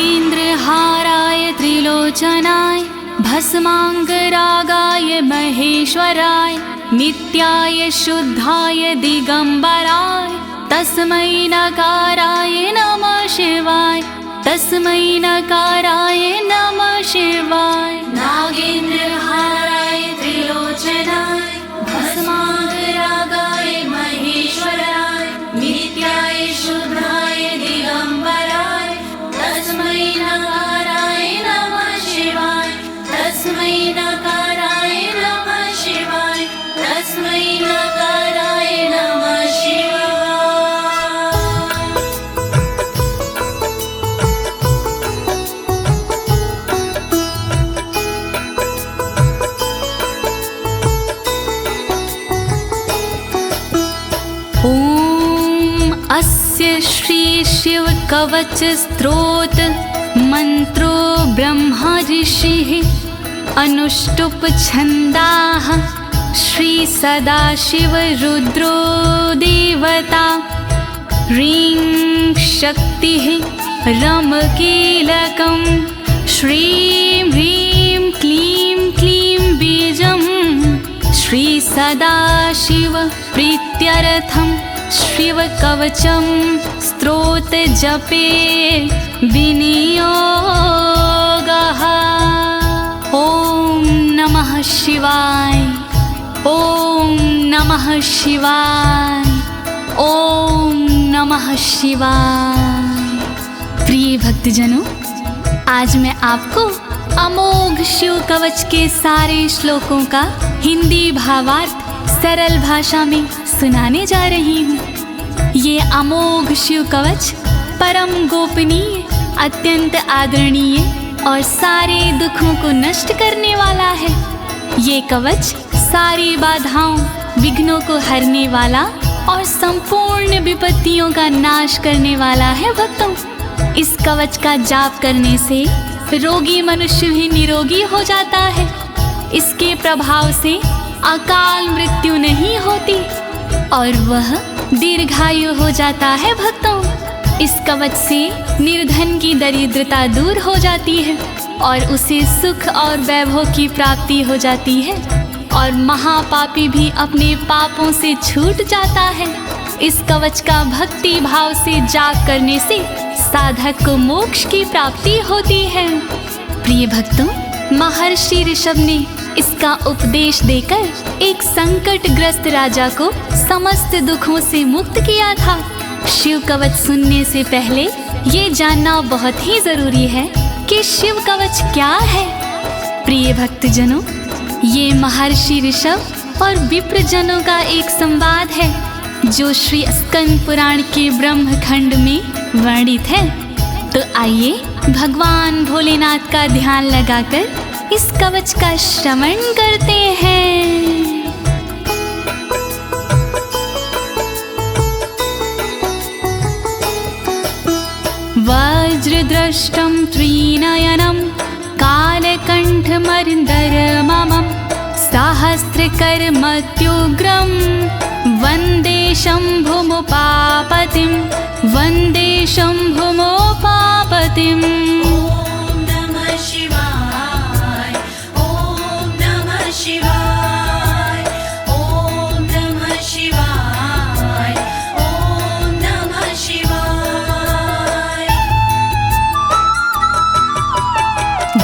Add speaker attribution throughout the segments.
Speaker 1: नागेन्द्रहाराय त्रिलोचनाय भस्माङ्गरागाय महेश्वराय नित्याय शुद्धाय दिगंबराय तस्मै नकाराय नमः शिवाय तस्मै नकाराय नमः शिवाय। नागेन्द्रहाराय त्रिलोचनाय भस्माङ्गरागाय महेश्वराय नित्याय शुद्धाय दिगंबराय तस्मै नकाराय नमः शिवाय तस्मै नकाराय नमः शिवाय तस्मै नकाराय नमः शिवाय। अस्य श्री शिव कवच स्तोत्र मंत्रो ब्रह्मा ऋषिः अनुष्टुप छंदाः श्री सदाशिव रुद्रो देवता ह्रीं शक्तिः रम कीलकं श्रीं ह्रीं क्लीं क्लीं बीजं श्री सदाशिव प्रीत्यर्थं शिव कवचम स्तोत्र जपे विनियोगः। ओम नमः शिवाय ओम नमः शिवाय ओम नमः शिवाय। प्रिय भक्तजनों, आज मैं आपको अमोघ शिव कवच के सारे श्लोकों का हिंदी भावार्थ सरल भाषा में सुनाने जा रही हूँ। ये अमोघ शिव कवच परम गोपनीय, अत्यंत आदरणीय और सारे दुखों को नष्ट करने वाला है। ये कवच सारी बाधाओं, विघ्नों को हरने वाला और संपूर्ण विपत्तियों का नाश करने वाला है। भक्तों, इस कवच का जाप करने से रोगी मनुष्य भी निरोगी हो जाता है। इसके प्रभाव से अकाल मृत्यु नहीं होती और वह दीर्घायु हो जाता है। भक्तों, इस कवच से निर्धन की दरिद्रता दूर हो जाती है और उसे सुख और वैभव की प्राप्ति हो जाती है और महापापी भी अपने पापों से छूट जाता है। इस कवच का भक्ति भाव से जाप करने से साधक को मोक्ष की प्राप्ति होती है। प्रिय भक्तों, महर्षि ऋषभ ने इसका उपदेश देकर एक संकटग्रस्त राजा को समस्त दुखों से मुक्त किया था। शिव कवच सुनने से पहले ये जानना बहुत ही जरूरी है कि शिव कवच क्या है। प्रिय भक्तजनों, ये महर्षि ऋषभ और विप्रजनों का एक संवाद है जो श्री स्कंद पुराण के ब्रह्मखंड में वर्णित है। तो आइए भगवान भोलेनाथ का ध्यान लगाकर इस कवच का श्रवण करते हैं। वज्रदृष्टं त्रिनयनं कालकण्ठमर्दरममं सहस्रकर्मत्युग्रं वन्दे शम्भुमुपापतिं वन्दे शम्भुमुपापतिम्।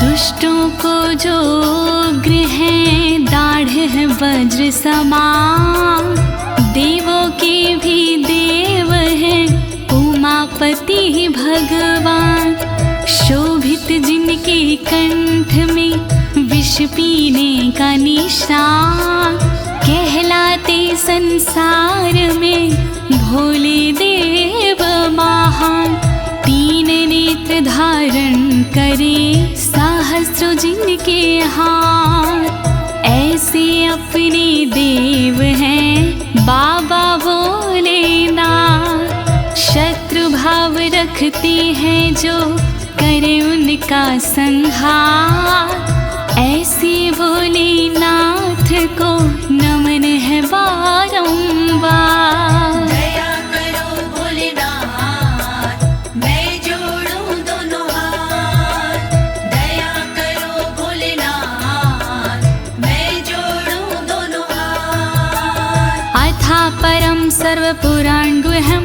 Speaker 1: दुष्टों को जो उग्र है दाढ़ है वज्र समान, देवों के भी देव है उमापति भगवान। शोभित जिनके कंठ में विष पीने का निशान, कहलाते संसार में भोले देव महान। तीन नेत्र धारण करे सहस्रों जिनके हाथ, ऐसे अपने देव हैं बाबा भोलेनाथ। शत्रु भाव रखते हैं जो करे उनका संहार, ऐसे भोलेनाथ को नमन है बारंबार। दया करो भोलेनाथ, मैं जोड़ूं दोनों हाथ, परं सर्वपुराणगुह्यं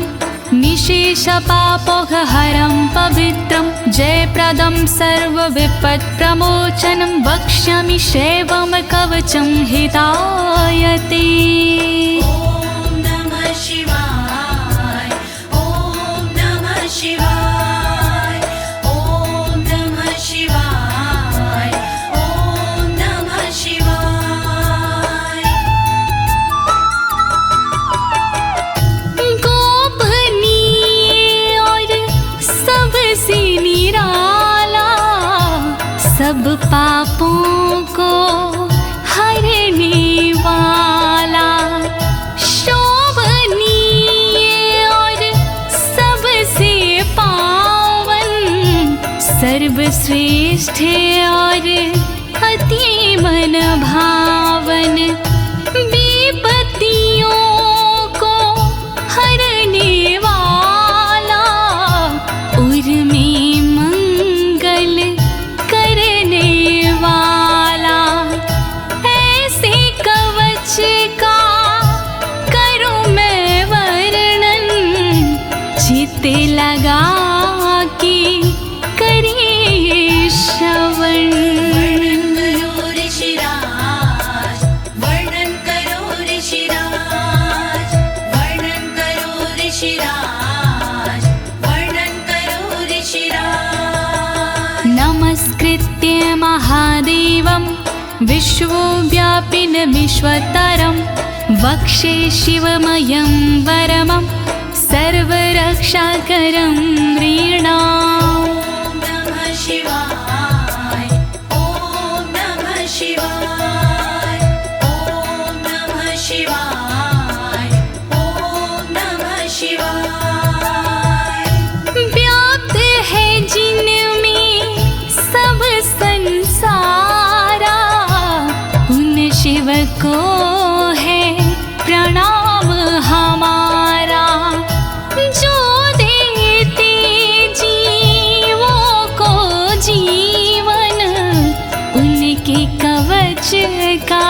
Speaker 1: निशेषपापोघहरं पवित्रं जयप्रदं सर्वविपत्प्रमोचनं वक्ष्यामि शैवं कवचं हितायते।
Speaker 2: ॐ नमः शिवाय, ॐ नमः शिवाय, ॐ नमः शिवाय, ॐ नमः शिवाय।
Speaker 1: गोपनीय और सबसे निराला, सब पापों को हरने वाला, शोभनीय और सबसे पावन, सर्वश्रेष्ठ और अति मन भावन, विपत्तियों को हरने वाला, उर में मंगल करने वाला, ऐसे कवच का करूं मैं वर्णन, चित्त लगा के करिए श्रवण।
Speaker 2: वर्णन करो ऋषिराज, वर्णन करो ऋषिराज, वर्णन करो ऋषिराज, वर्णन करो ऋषिराज।
Speaker 1: नमस्कृत्य महादेवं विश्वव्यापिनमीश्वरं वक्षे शिवमयं वरमं सर्वरक्षाकरं नृणाम्।
Speaker 2: ॐ नमः शिवाय, ॐ नमः शिवाय, ॐ नमः शिवाय, ॐ नमः शिवाय।
Speaker 1: व्याप्त है जिनमें सब संसारा, उन शिव को है प्रणाम हमारा, जो देते जीवों को जीवन, उनके कवच का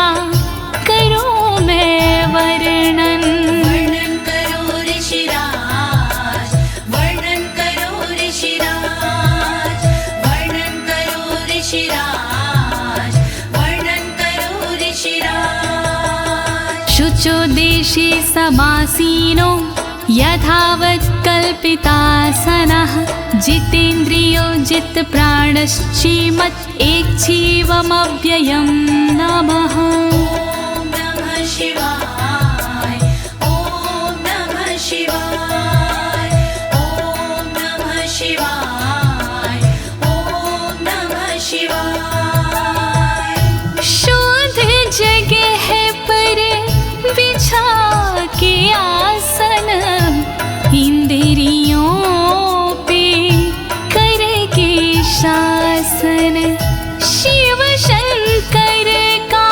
Speaker 1: करूं मैं वर्णन।
Speaker 2: वर्णन करो ऋषिराज, वर्णन करो ऋषिराज, वर्णन करो ऋषिराज, वर्णन करो ऋषिराज।
Speaker 1: शुचो देशे समासीनो यथावत् कल्पितासनः, जितेन्द्रियो जितप्राणश्चेमत् एकजीवमव्ययं नमः।
Speaker 2: ॐ नमः शिवाय, ॐ नमः शिवाय, ॐ नमः शिवाय, ॐ नमः शिवाय।
Speaker 1: शुद्ध जगह पर बिछा के आसन, इंद्रियों पे करके शासन, शिव शंकर का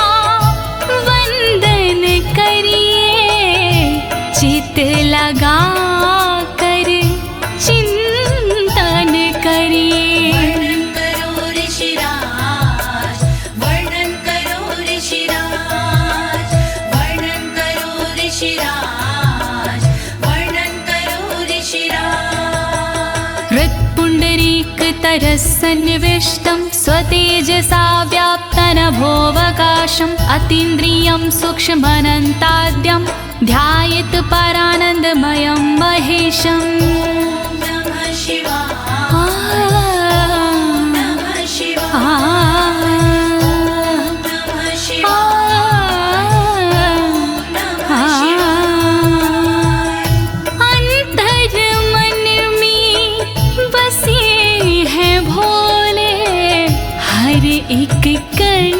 Speaker 1: वंदन करिए, चित लगा कर चिंतन करिए।
Speaker 2: वर्णन करो ऋषिराज, वर्णन करो ऋषिराज, वर्णन करो ऋषिराज, वर्णन करो ऋषिराज।
Speaker 1: हृत्पुण्डरीकतरसन्निविष्टं स्वतेजसा व्याप्तनभोऽवकाशम्, अतीन्द्रियं सूक्ष्ममनन्ताद्यं ध्यायेत् परानन्दमयं महेशम्।
Speaker 2: ॐ नमः शिवाय, नमः शिवाय, नमः शिवाय, नमः शिवाय।
Speaker 1: अंतर मन में बसे हैं भोले, हर एक कण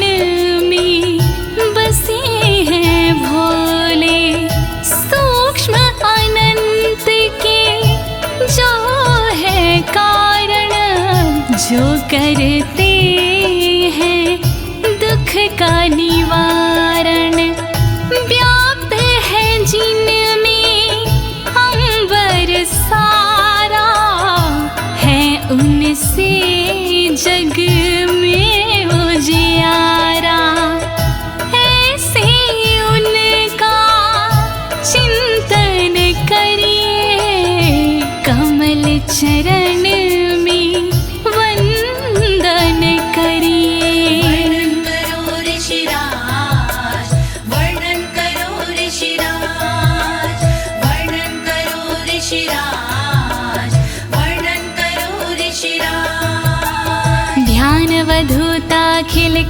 Speaker 1: में बसे हैं भोले, सूक्ष्म अनंत के जो है कारण, जो करते हैं दुख का निवारण, व्याप्त है जिनमें अंबर सारा, है उनसे जग में उजियारा, ऐसे उनका चिंतन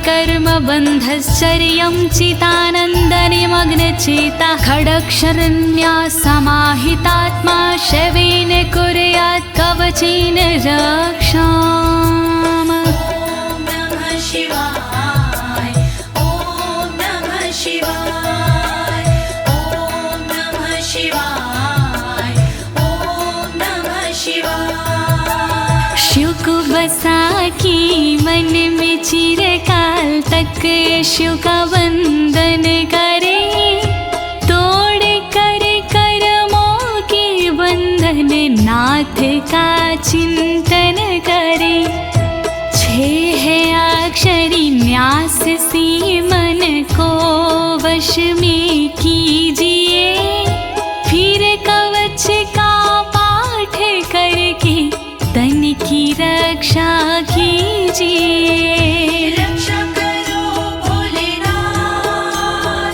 Speaker 1: कर्मबन्धश्चर्यं चितानन्दनिमग्नचेता खडक्षरण्या समाहितात्मा शवेन कुर्यात् कवचेन रक्षाम्।
Speaker 2: ॐ नमः शिवाय ॐ नमः शिवाय ॐ नमः शिवाय ॐ नमः शिवाय।
Speaker 1: शिव को बसा की मन में चिरकाल तक शिव का वंदन करे, तोड़ कर कर्मों के बंधन नाथ का चिंतन करे। छह अक्षरी न्यास सी मन को वश में कीजिए, फिर कवच का पाठ करके तन की रक्षा कीजिए।
Speaker 2: रक्षा करो भोलेनाथ,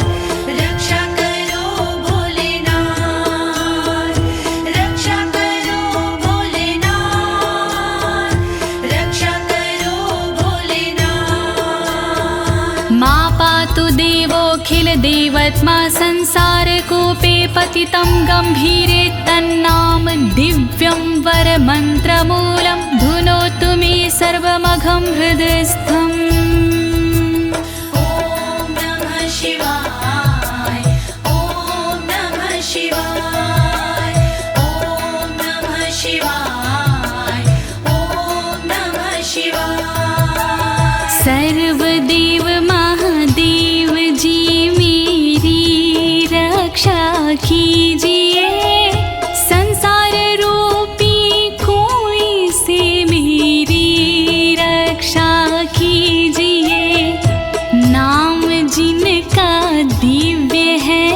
Speaker 2: रक्षा करो भोलेनाथ, रक्षा करो भोलेनाथ, रक्षा करो भोलेनाथ।
Speaker 1: मां पातु देवोऽखिल देवत्मा संसार कूपे पतितं गंभीरे तन्नाम दिव्यं वरमन्त्रमूलं धुनोतु मे सर्वमघं हृदयस्थम्।
Speaker 2: ॐ नमः शिवाय ॐ नमः शिवाय ॐ नमः शिवाय ॐ नमः शिवाय।
Speaker 1: सर्वदेव महादेव जी मेरी रक्षा कीजिए, संसार रूपी कोई से मेरी रक्षा कीजिए। नाम जिनका दिव्य है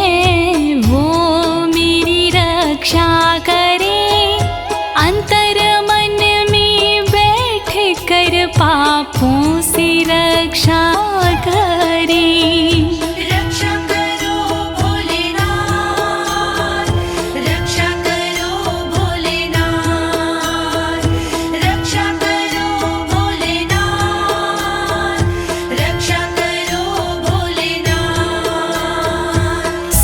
Speaker 1: वो मेरी रक्षा करे, अंतर मन में बैठ कर पापों से रक्षा करे।
Speaker 2: रक्षा करो भोलेनाथ, रक्षा करो भोलेनाथ, रक्षा करो भोलेनाथ, रक्षा करो भोलेनाथ।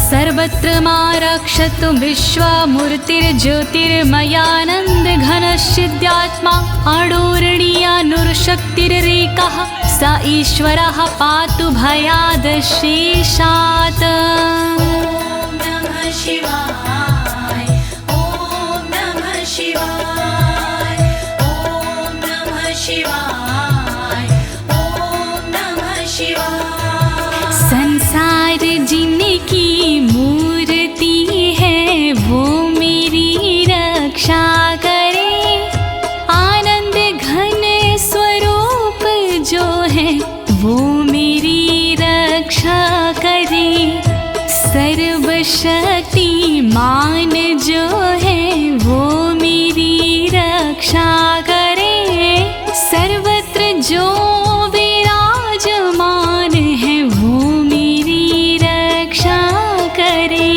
Speaker 1: सर्वत्र मां रक्षतु विश्वमूर्तिर्ज्योतिर्मयानन्द घनश्चिद्यात्मा अडोरणीयानुर्शक्तिरेकः स ईश्वरः पातु भयादशेषात्।
Speaker 2: ॐ नमः शिवाय ॐ नमः शिवाय ॐ नमः शिवाय ॐ नमः शिवाय।
Speaker 1: संसार जिनकी मूर्ति है वो मेरी रक्षा करे, आनंद घन स्वरूप जो है वो मेरी रक्षा करे। सर्वशक्तिमान जो है वो मेरी रक्षा करे, सर्वत्र जो विराजमान है वो मेरी रक्षा करे।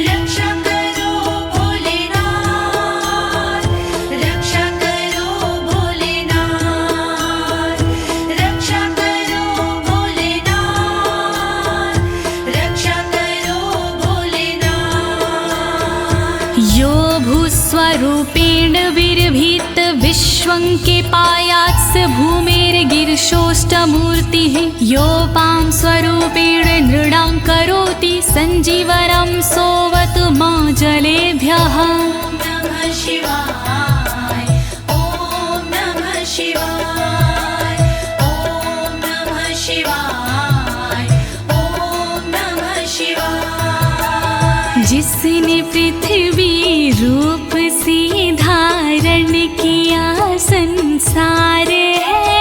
Speaker 2: रक्षा करो भोलेनाथ, रक्षा करो भोलेनाथ, रक्षा करो भोलेनाथ, रक्षा करो भोलेनाथ।
Speaker 1: यो भूस्वरूपेण विर्भीत विश्वं के पायात् स भूमेर्गिरिशोष्टमूर्तिः, योपां स्वरूपेण नृणां करोति सञ्जीवनं सोऽवतु मां जलेभ्यः।
Speaker 2: ॐ नमः शिवाय ॐ नमः शिवाय ॐ नमः शिवाय ॐ नमः शिवाय।
Speaker 1: जिसने पृथ्वी रूप से धारण किया संसार है,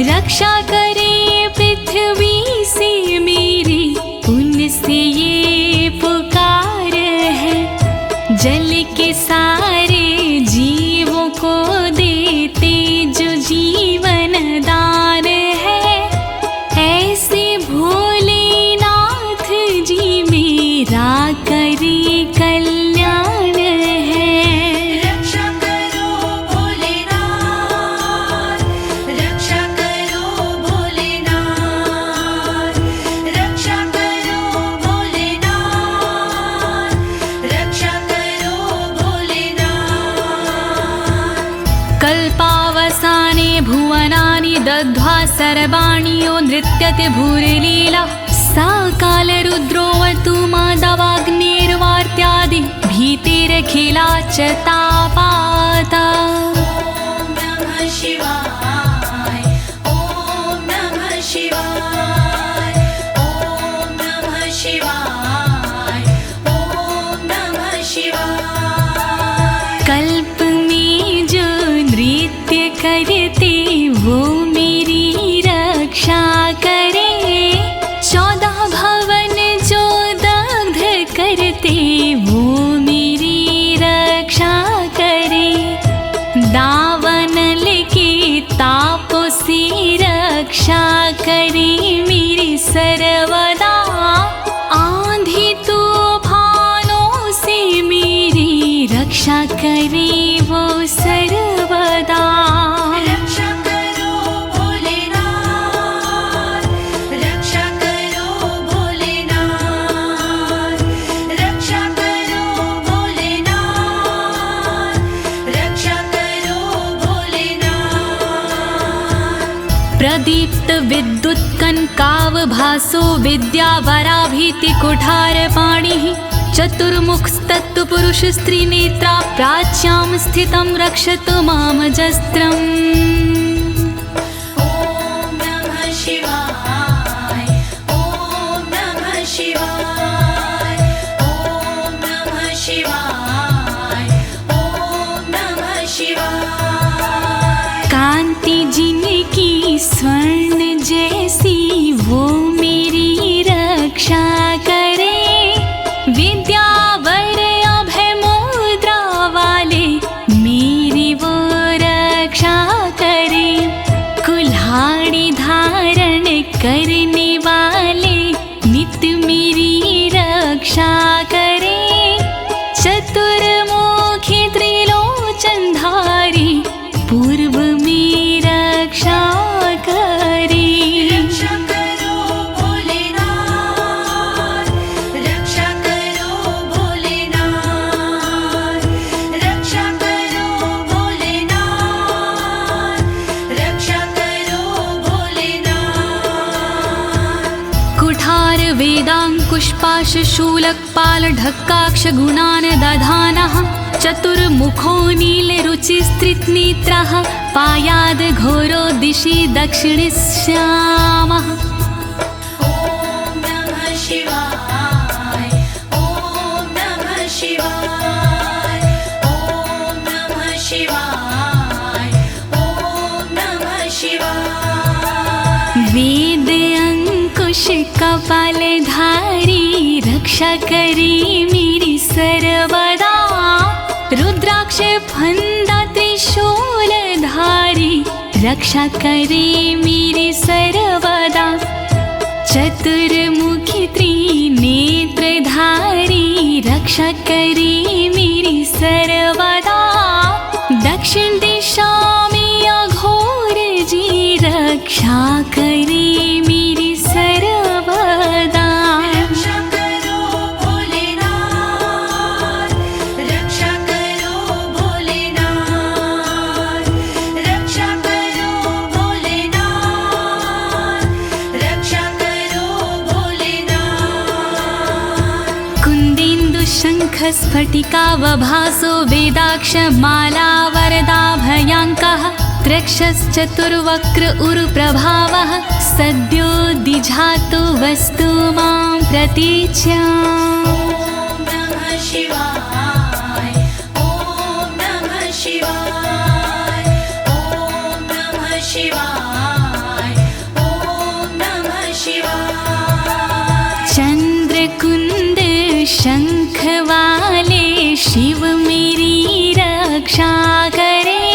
Speaker 1: रक्षा करे पृथ्वी से मेरी उनसे ये पुकार है। जल के सारे जीवों को देते जो जीवन दान है, ऐसे भोलेनाथ जी मेरा करे कल्याण है।
Speaker 2: रक्षा करो भोलेनाथ, रक्षा करो भोलेनाथ,
Speaker 1: सर्वाणि यो नृत्यते भूरिलीला सा कालरुद्रोऽवतु माधवाग्निर्वार्त्यादि भीतिरखिला च तापाता।
Speaker 2: ॐ नमः शिवाय ॐ नमः शिवाय ॐ नमः शिवाय ॐ नमः शिवाय।
Speaker 1: कल्प में जो नृत्य करते वो मेरी रक्षा करे, 14 भवन जो दग्ध करते वो मेरी रक्षा करे। दावानल के तापों से रक्षा करे मेरी सर्वदा, आंधी तूफानों से मेरी रक्षा करे वो सर्वदा।
Speaker 2: रक्षा करो भोलेनाथ, रक्षा करो भोलेनाथ, रक्षा करो भोलेनाथ, रक्षा करो भोलेनाथ।
Speaker 1: प्रदीप्त विद्युत कनकावभासो विद्यावराभीति कुठारपाणिः, चतुर्मुखस्तत्पुरुष स्त्रीनेत्रा प्राच्यां स्थितं रक्षतु मामजस्त्रम्।
Speaker 2: ॐ नमः शिवाय ॐ नमः शिवाय ॐ नमः शिवाय ॐ नमः शिवाय।
Speaker 1: कांति जिनकी स्वर्ण जैसी वो मेरी रक्षा करे, विद्यावर अभय मुद्रा वाले मेरी वो रक्षा करे। कुल्हाड़ी धारण करने वाले नित्य मेरी रक्षा करे। चतुर्मुखी त्रिलोचनधारी पूर्व में रक्षा करे।
Speaker 2: रक्षा करो भोलेनाथ, रक्षा करो भोलेनाथ, रक्षा करो भोलेनाथ, रक्षा करो भोलेनाथ।
Speaker 1: कुठार वेदांकुशपाश शूलकपाल ढक्काक्ष गुणान् दधानः, चतुर्मुखो नीलरुचिस्त्रिनेत्रः पायाद् घोरो दिशि दक्षिणश्यामः।
Speaker 2: ॐ नमः शिवाय ॐ नमः शिवाय ॐ नमः शिवाय ॐ नमः शिवाय।
Speaker 1: वेद अंकुश कपालधारी रक्षा करे मेरी सर्वदा, रुद्राक्ष फंदा त्रिशूलधारी रक्षा करे मेरी सर्वदा। चतुर्मुखी त्रिनेत्रधारी रक्षा करे मेरी सर्वदा। दक्षिण दिशा में अघोर जी रक्षा करे मेरी सर्वदा।
Speaker 2: रक्षा करो भोलेनाथ, रक्षा करो भोलेनाथ, रक्षा करो भोलेनाथ, रक्षा करो भोलेनाथ।
Speaker 1: कुन्देन्दु शङ्ख स्फटिकावभासो वेदाक्ष माला वरदाभयाङ्कः, त्रक्षश्चतुर्वक्र उरुप्रभावः सद्यो दिझातु वस्तु मां प्रतीच्याम्।
Speaker 2: ॐ नमः शिवाय ॐ नमः शिवाय ॐ नमः शिवाय ॐ नमः शिवाय।
Speaker 1: चंद्रकुंद शंख वाले शिव मेरी रक्षा करे,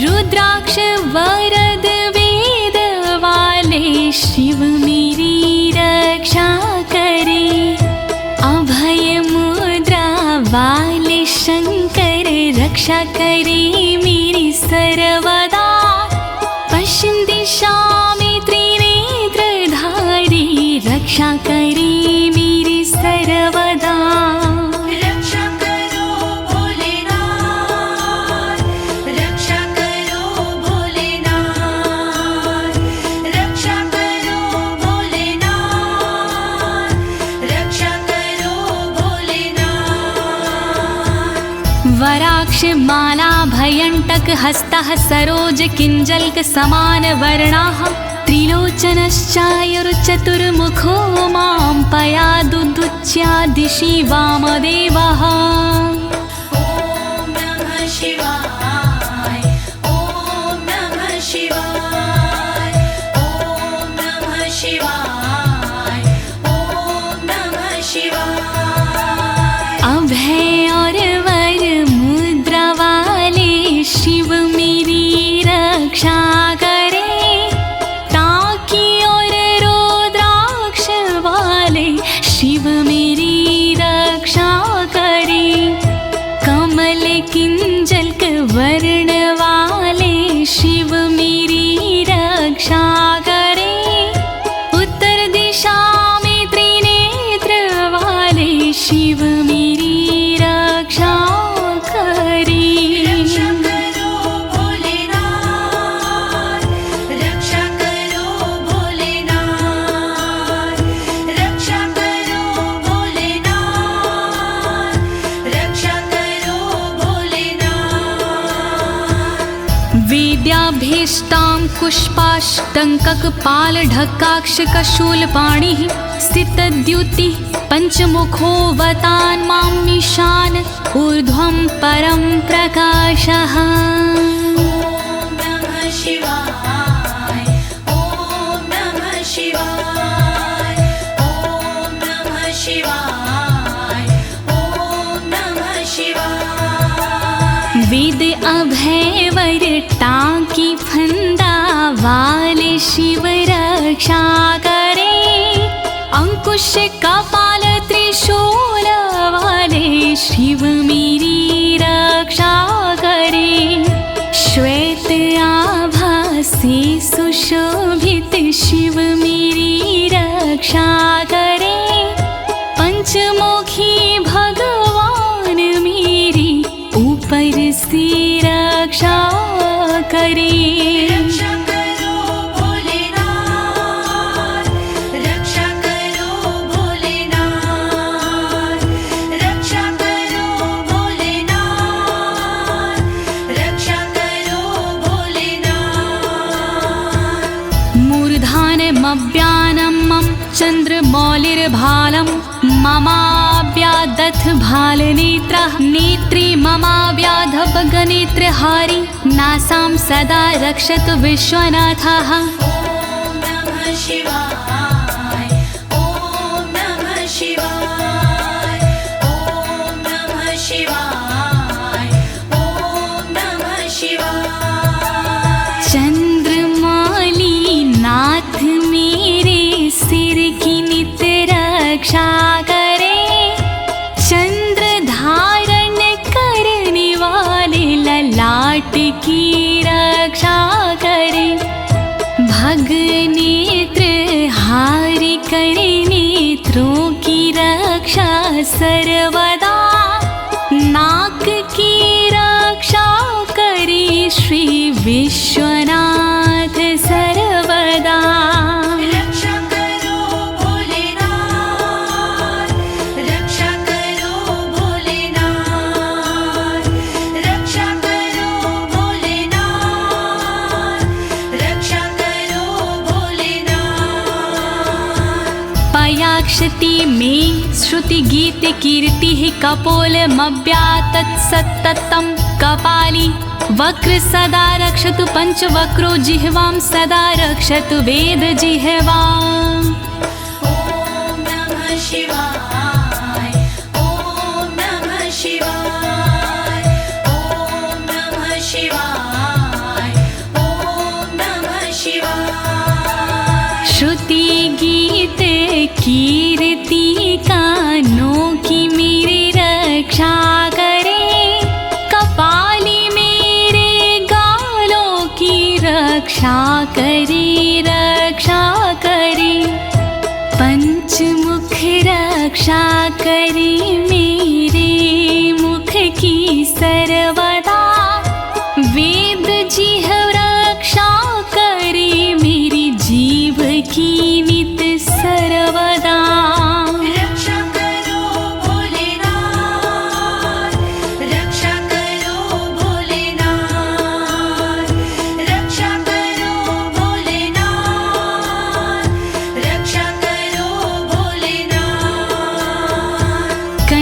Speaker 1: रुद्राक्ष वरद वेद वाले शिव मेरी रक्षा करे। अभय मुद्रा वाले शंकर रक्षा करे मेरी सर्वदा। पश्चिम दिशा में त्रिनेत्रधारी रक्षा करे मेरी सर्वदा।
Speaker 2: रक्षा करो भोलेनाथ, रक्षा करो भोलेनाथ,
Speaker 1: रुद्राक्ष माला भयंटक हस्तः सरोज किंजल्क समान वर्णाः त्रिलोचनश्चायुर्चतुर्मुखो मां पयादुदुच्या दिशि वामदेवः।
Speaker 2: ॐ नमः शिवाय ॐ नमः शिवाय ॐ नमः शिवाय ॐ नमः शिवाय।
Speaker 1: अभय और वर मुद्रा वाले शिव मेरी रक्षा करे, टाकी और रुद्राक्ष वाले शिव मेरी रक्षा करे, कमल किंजल्क वर्ण वाले शिव मेरी रक्षा करे, उत्तर दिशा में त्रिनेत्र वाले शिव मेरी रक्षा करे।
Speaker 2: रक्षा करो भोलेनाथ, रक्षा करो भोलेनाथ, रक्षा करो भोलेनाथ, रक्षा करो भोलेनाथ।
Speaker 1: वेद्याभीष्टां पुष्पाष्टङ्ककपालढक्काक्षकशूलपाणिः स्थितद्युतिः पञ्चमुखोऽवतान् मामीशान ऊर्ध्वं परं प्रकाशः।
Speaker 2: ॐ नमः शिवाय ॐ नमः शिवाय ॐ नमः शिवाय ॐ नमः शिवाय।
Speaker 1: वेद अभय वर टाकी फंदा वाले शिव रक्षा करे, अंकुश कपाल त्रिशूल वाले शिव मेरी रक्षा करे, श्वेत आभा से सुशोभित शिव मेरी रक्षा करे, पंचमुखी भगवान मेरी ऊपर से रक्षा करे।
Speaker 2: रक्षा करो भोलेनाथ, रक्षा करो भोलेनाथ, रक्षा करो भोलेनाथ, रक्षा करो भोलेनाथ।
Speaker 1: मूर्धानमव्यानं मम चन्द्रमौलिर्भालं ममाव्यादथ भालनेत्रः, नेत्रे ममाव्याधपगनेत्रहारी नासां सदा रक्षतु विश्वनाथः।
Speaker 2: ॐ नमः शिवाय ॐ नमः शिवाय ॐ नमः शिवाय ॐ नमः शिवाय।
Speaker 1: चंद्रमौली नाथ मेरे सिर की नित रक्षा करे, चंद्र धारण करने वाले ललाट की रक्षा करे, भग नेत्र हारि करे नेत्रों की रक्षा सर्वदा, नाक की रक्षा करे श्री विश्वनाथ सर्वदा।
Speaker 2: रक्षा करो भोलेनाथ, रक्षा करो भोलेनाथ, रक्षा करो भोलेनाथ, रक्षा करो भोलेनाथ।
Speaker 1: पयाक्षति में श्रुति गीत कीर्ति कपोलमव्यातत् सत्ततं कपाली, वक्र सदा रक्षतु पंचवक्रो जिह्वां सदा रक्षतु वेद जिह्वाम्।
Speaker 2: ॐ नमः शिवाय ॐ नमः शिवाय ॐ नमः शिवाय ॐ नमः शिवाय।
Speaker 1: श्रुति गीत कीर्ति कानों की मेरी रक्षा करे, कपाली मेरे गालों की रक्षा करे, रक्षा करे, पंचमुख रक्षा करे मेरे मुख की सर्वदा, वेद जिह्व रक्षा करे मेरी जीव की नित सर्वदा।
Speaker 2: रक्षा करो भोलेनाथ, रक्षा करो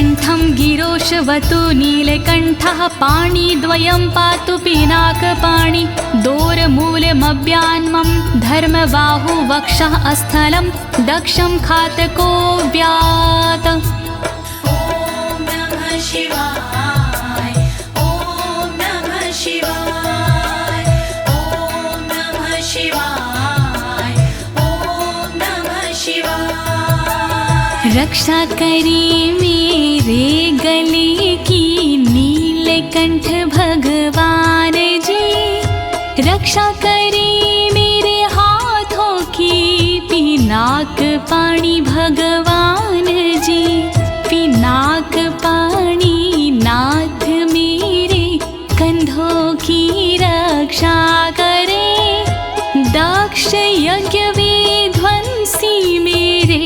Speaker 1: कण्ठं गिरोशवतु नीलकण्ठः पाणिद्वयं पातु पिनाकपाणि दोरमूलमव्यान्मं धर्मबाहु वक्षः अस्थलं दक्षं खातको व्यात्।
Speaker 2: ॐ नमः शिवाय ॐ नमः शिवाय ॐ नमः शिवाय ॐ नमः शिवाय।
Speaker 1: रक्षा करे मेरे गले की नीलकंठ भगवान जी, रक्षा करे मेरे हाथों की पिनाक पाणी भगवान जी, पिनाक पाणी नाथ मेरे कंधों की रक्षा करे, दक्ष यज्ञ विध्वंसी मेरे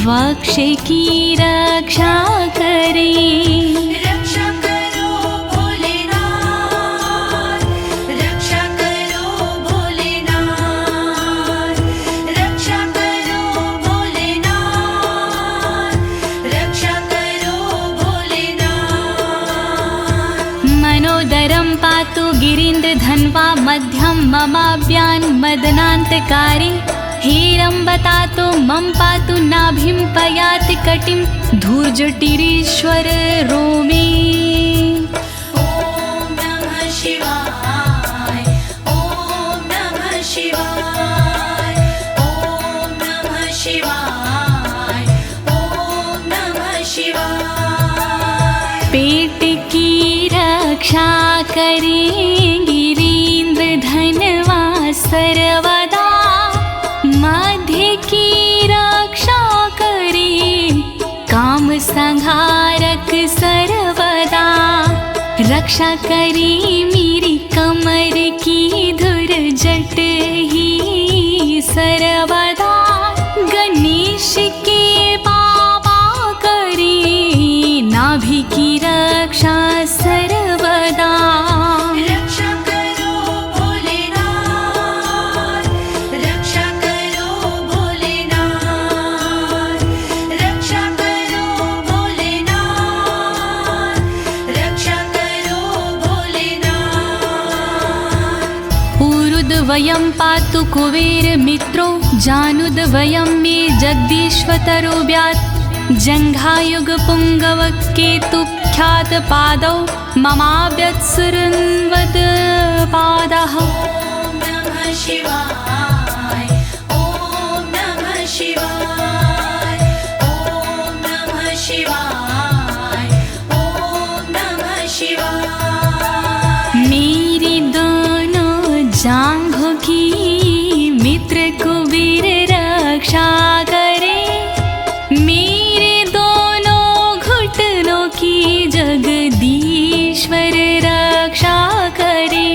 Speaker 1: वक्ष की रक्षा करे।
Speaker 2: रक्षा करो भोलेनाथ, रक्षा करो भोलेनाथ, रक्षा करो भोलेनाथ, रक्षा करो भोलेनाथ।
Speaker 1: मनोदरं पातु गिरीन्द्रधन्वा मध्यं ममाव्यान् मदनान्तकारी, हेरम्बतातो मम पातु नाभिं पयाति कटिं धूर्जटिरीश्वर रोमे।
Speaker 2: ॐ नमः शिवाय ॐ नमः शिवाय ॐ नमः शिवाय ॐ नमः शिवाय।
Speaker 1: पेट की रक्षा करें गिरीन्द्रधनवा सर्वदा, मध्य की रक्षा करे काम संहारक सर्वदा, रक्षा करे मेरी कमर की धुरजट ही सर्वदा, गणेश के बाबा करे नाभि की रक्षा सर्वदा।
Speaker 2: रक्षा करो भोलेनाथ, रक्षा करो भोलेनाथ, रक्षा करो भोलेनाथ, रक्षा करो भोलेनाथ।
Speaker 1: ऊरुद्वयं पातु कुबेर मित्रो, जानुद्वयं मे जगदीश्वतरो व्यात्, जङ्घायुग पुङ्गव केतुख्यात पादौ ममाव्यत्सुरन्वद पादः।
Speaker 2: ॐ नमः शिवाय ॐ नमः शिवाय ॐ नमः शिवाय ॐ नमः शिवाय।
Speaker 1: मेरी दोनों जांघों की मित्र कुबेर रक्षा करे, मेरे दोनों घुटनों की जगदीश्वर रक्षा करे,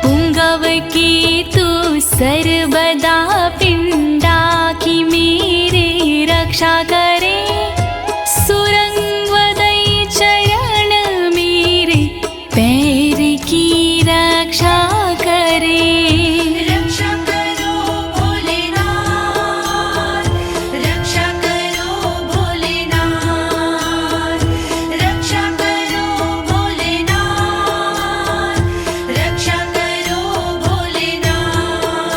Speaker 1: पुंगव की तू सर्वदा पिंडा की मेरे रक्षा करे, सुरंगवदई चरण मेरे पैर की रक्षा करे।
Speaker 2: रक्षा करो भोलेनाथ, रक्षा करो भोलेनाथ, रक्षा करो भोलेनाथ, रक्षा करो भोलेनाथ।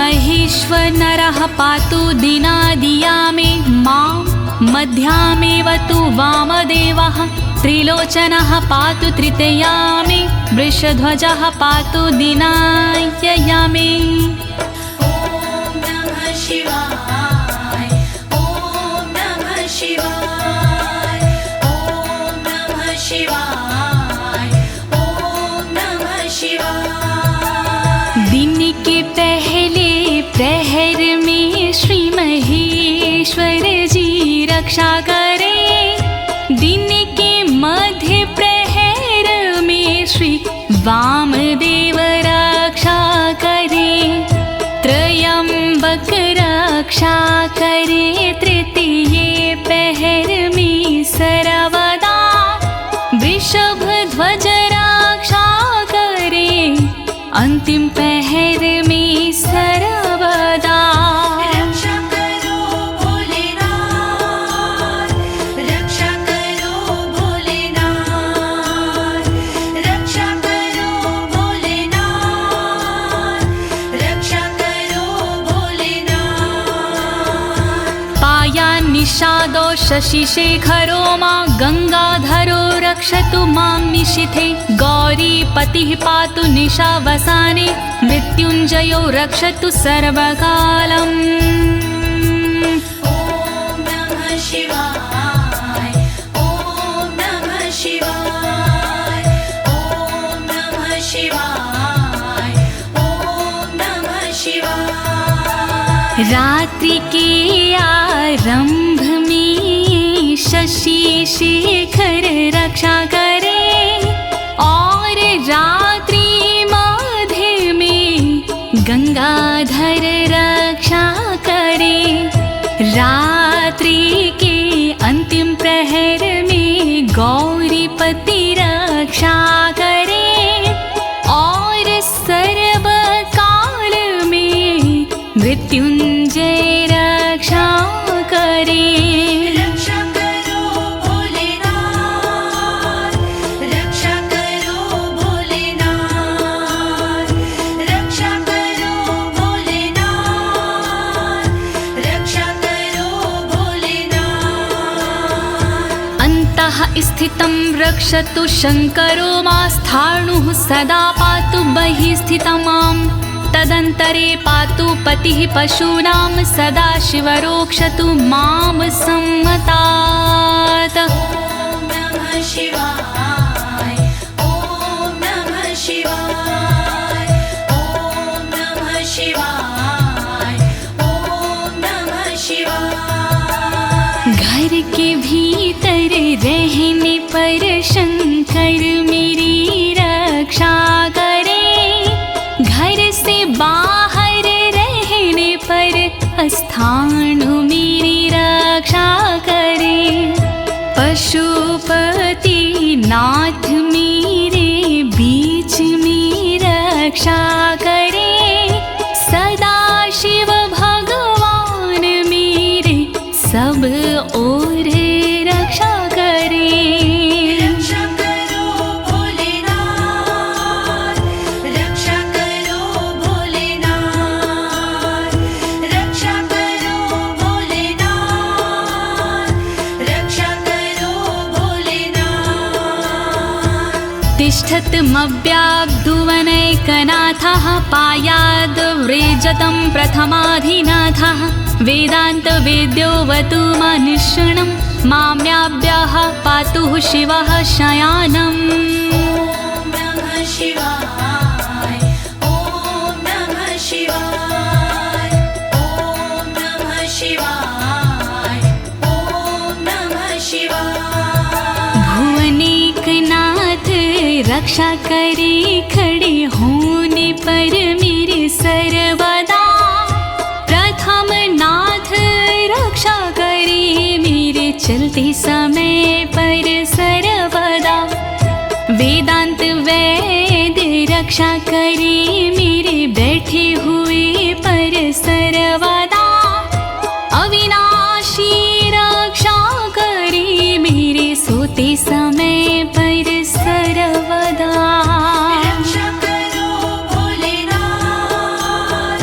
Speaker 1: महेश्वर नरः पातु दिनादिया मे मां, मध्यामेव तु वामदेवः, त्रिलोचनः पातु तृतीया मे, वृषध्वजः पातु दिनायया मे।
Speaker 2: ॐ नमः शिवाय ॐ नमः शिवाय ॐ नमः शिवाय ॐ नमः शिवाय।
Speaker 1: दिन के पहले प्रहर में श्री महेश्वर जी रक्षा करे, दिन के मध्य प्रहर में श्री वामदेव रक्षा करे, त्रयंबक रक्षा करे, तृतीय पहर में सर्वदा, वृषभ ध्वज रक्षा करे, अंतिम पहर में सर्वदा।
Speaker 2: रक्षा करो भोलेनाथ, रक्षा
Speaker 1: निषादो शशिशेखरो मां गङ्गाधरो रक्षतु मां निशिथे गौरीपतिः पातु निशावसाने मृत्युञ्जयो रक्षतु सर्वकालम्
Speaker 2: ॐ नमः शिवाय ॐ नमः शिवाय ॐ नमः शिवाय ॐ नमः शिवाय।
Speaker 1: रात्रि के आरंभ में शशि शेखर रक्षा करे और रात्रि मध्य में गंगाधर रक्षा करे। रात्रि के अंतिम प्रहर में गौरीपति रक्षा करे और सर्वकाल में मृत्युंजय रक्षा करे।
Speaker 2: रक्षा करो भोलेनाथ रक्षा करो भोलेनाथ रक्षा करो भोलेनाथ रक्षा करो भोलेनाथ।
Speaker 1: अन्तः स्थितं रक्षतु शङ्करो मास्थाणुः सदा पातु बहिः स्थितं माम् तदन्तरे पातु पतिः पशूनां सदा शिवरोक्षतु मां सम्मतात्।
Speaker 2: ॐ नमः शिवाय ॐ नमः शिवाय ॐ नमः शिवाय ॐ नमः शिवाय।
Speaker 1: घर के भीतर रहने पर शंकर मेरी रक्षा करे घर से बाहर रहने पर स्थान मेरी रक्षा करे। पशुपति नाथ मेरे बीच में रक्षा करे सदा शिव भगवान मेरे सब ओर रक्षा करे।
Speaker 2: रक्षा करो भोलेनाथ रक्षा करो भोलेनाथ रक्षा करो भोलेनाथ रक्षा करो भोलेनाथ।
Speaker 1: तिष्ठतमव्याब्धुवनैकनाथः पायाद्व्रेजतं प्रथमाधिनाथः वेदान्तवेद्योऽवतु मनुष्यणं माम्याभ्यः पातु शिवः शयानम्।
Speaker 2: ॐ नमः शिवाय ॐ नमः शिवाय ॐ नमः शिवाय ॐ नमः शिवाय।
Speaker 1: भुवनेकनाथ रक्षा करे खड़े होने पर मेरे सर्वदा प्रथम नाथ रक्षा करे मेरे चलते समय पर सर्वदा। वेदांत वैद्य रक्षा करे मेरे बैठे हुए पर सर्वदा। अविनाशी रक्षा करे मेरे सोते समय पर सर्वदा।
Speaker 2: रक्षा करो भोलेनाथ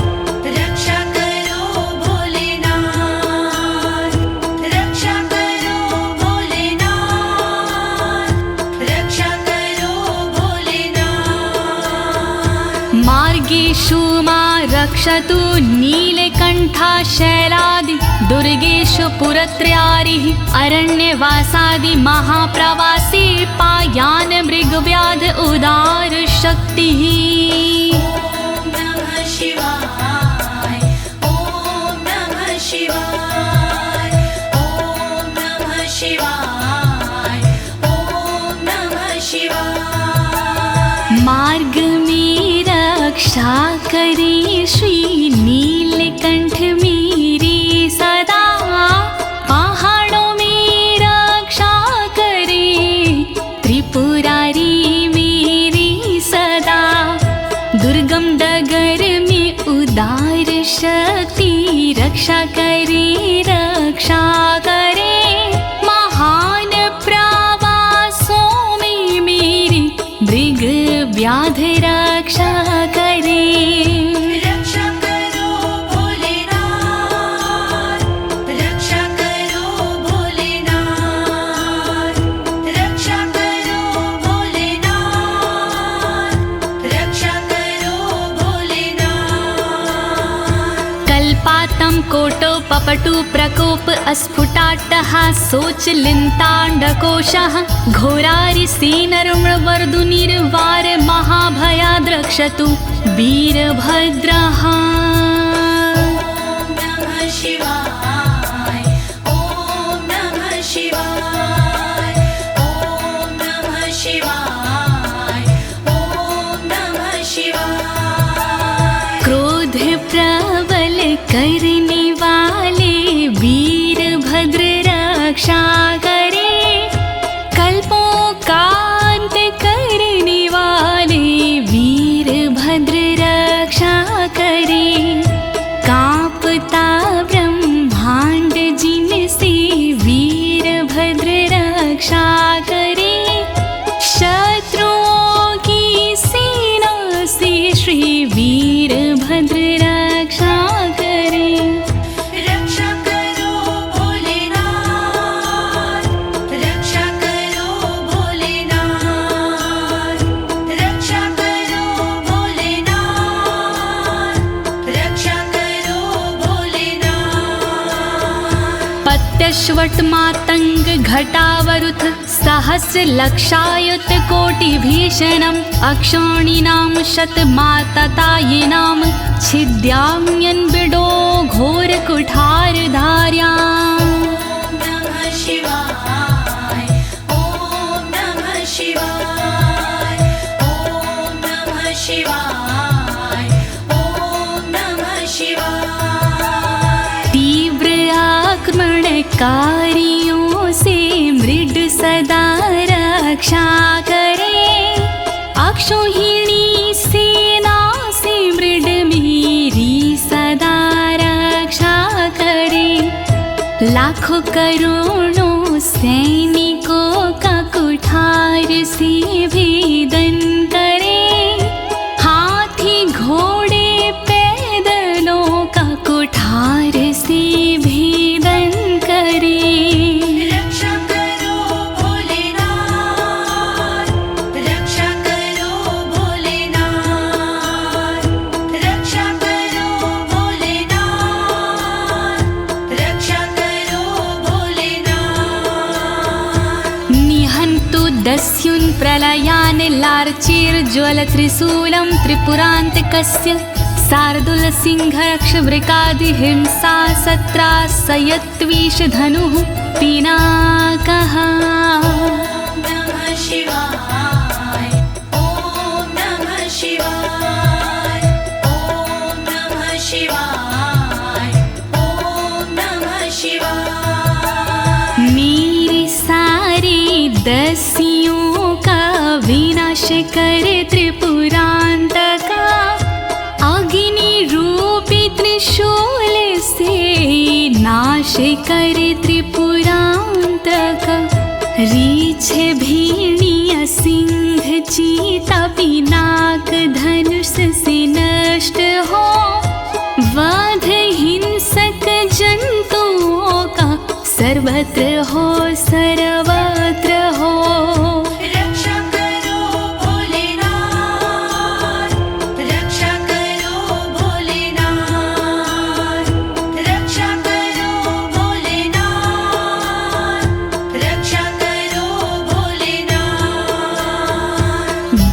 Speaker 2: रक्षा करो भोलेनाथ रक्षा करो भोलेनाथ रक्षा करो भोलेनाथ।
Speaker 1: मार्गेषु मां रक्षतु नीलकण्ठा शैलादि दुर्गेषु पुरत्रयारिः अरण्यवासादि महाप्रवासी पायान् मृगव्याध उदार शक्तिः।
Speaker 2: ॐ नमः शिवाय ॐ नमः शिवाय ॐ नमः शिवाय ॐ नमः शिवाय।
Speaker 1: मार्ग में रक्षा करे श्री नीलकंठ मेरी सदा। पहाड़ों में रक्षा करे त्रिपुरारी मेरी सदा। दुर्गम डगर में उदार शक्ति रक्षा करे महान प्रवासों में मेरी मृग व्याध रक्षा करे।
Speaker 2: रक्षा करो भोलेनाथ रक्षा करो
Speaker 1: पपटु प्रकोप अस्फुटाट्टहासोच लिन्ताण्डकोशः घोरारिसेनर्मवर्दुनिर्वार महाभयाद्रक्षतु वीरभद्रः।
Speaker 2: शिवाय ॐ नमः शिवाय ॐ नमः शिवाय ॐ नमः शिवाय।
Speaker 1: क्रोध प्रबल करने वाले वीरभद्र रक्षा करे, कल्पों का अंत करने वाले वीरभद्र रक्षा करे। कांपता ब्रह्मांड जिनसे वीरभद्र रक्षा करे, शत्रुओं की सेना से श्री वीरभद्र रक्षा करे।
Speaker 2: रक्षा करो भोलेनाथ, रक्षा करो भोलेनाथ, रक्षा करो भोलेनाथ, रक्षा करो भोलेनाथ।
Speaker 1: पत्यश्वट मातंग घटावरुथ सहस्र लक्षायुत कोटि भीषणम् अक्षौणीनां शतमाततायिनां छिद्याम्यन् बिडो घोर कुठार धार्याम्।
Speaker 2: नमः शिवाय ॐ नमः शिवाय ॐ नमः शिवाय ॐ नमः शिवाय।
Speaker 1: तीव्र आक्रमणकारियों से मृड सदा रक्षा करे, अक्षौहिणी सेना से मृड मेरी सदा रक्षा करे। लाखों करोड़ों सैनिकों का कुठार से भेदन करे, हाथी घोड़े पैदलों का कुठार से भेदन करे।
Speaker 2: रक्षा करो भोलेनाथ, रक्षा करो भोलेनाथ, रक्षा करो भोलेनाथ, रक्षा करो भोलेनाथ।
Speaker 1: निहन्तु दस्युन् प्रलयान् लार्चेर्ज्वलत्रिशूलं त्रिपुरान्तकस्य शार्दूलसिंहरक्षवृकादिहिंसा सत्रासयत्विषधनुः पिनाकः।
Speaker 2: नमः शिवाय ॐ नमः शिवाय ॐ नमः शिवाय ॐ नमः शिवाय।
Speaker 1: मेरे सारे दस्युओं का विनाश करे त्रिपुरान्तका, अग्नि रूपी त्रिशूल से नाश करे त्रिपुरान्तका। रीछ भेड़िया सिंह चीता पिनाक धनुष से नष्ट हो, वध हिंसक जंतुओं का सर्वत्र हो सर्वत्र हो।
Speaker 2: रक्षा करो भोलेनाथ, रक्षा करो भोलेनाथ, रक्षा करो भोलेनाथ, रक्षा करो भोलेनाथ।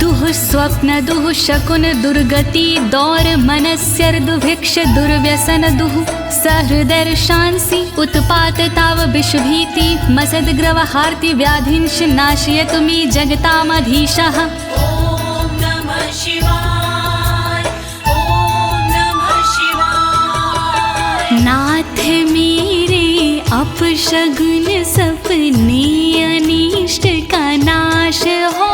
Speaker 1: दुः स्वप्न दुः शकुन दुर्गति दौर मनस्यर दुभिक्ष दुर्व्यसन दुः सहृदर्शांसि उत्पात ताव विषभीति मसद्ग्रवहार्ति व्याधिंश नाशयतु मे जगतामधीशः।
Speaker 2: ॐ नमः शिवाय ॐ नमः शिवाय।
Speaker 1: नाथ मेरे अपशगुन सपने अनिष्ट का नाश हो,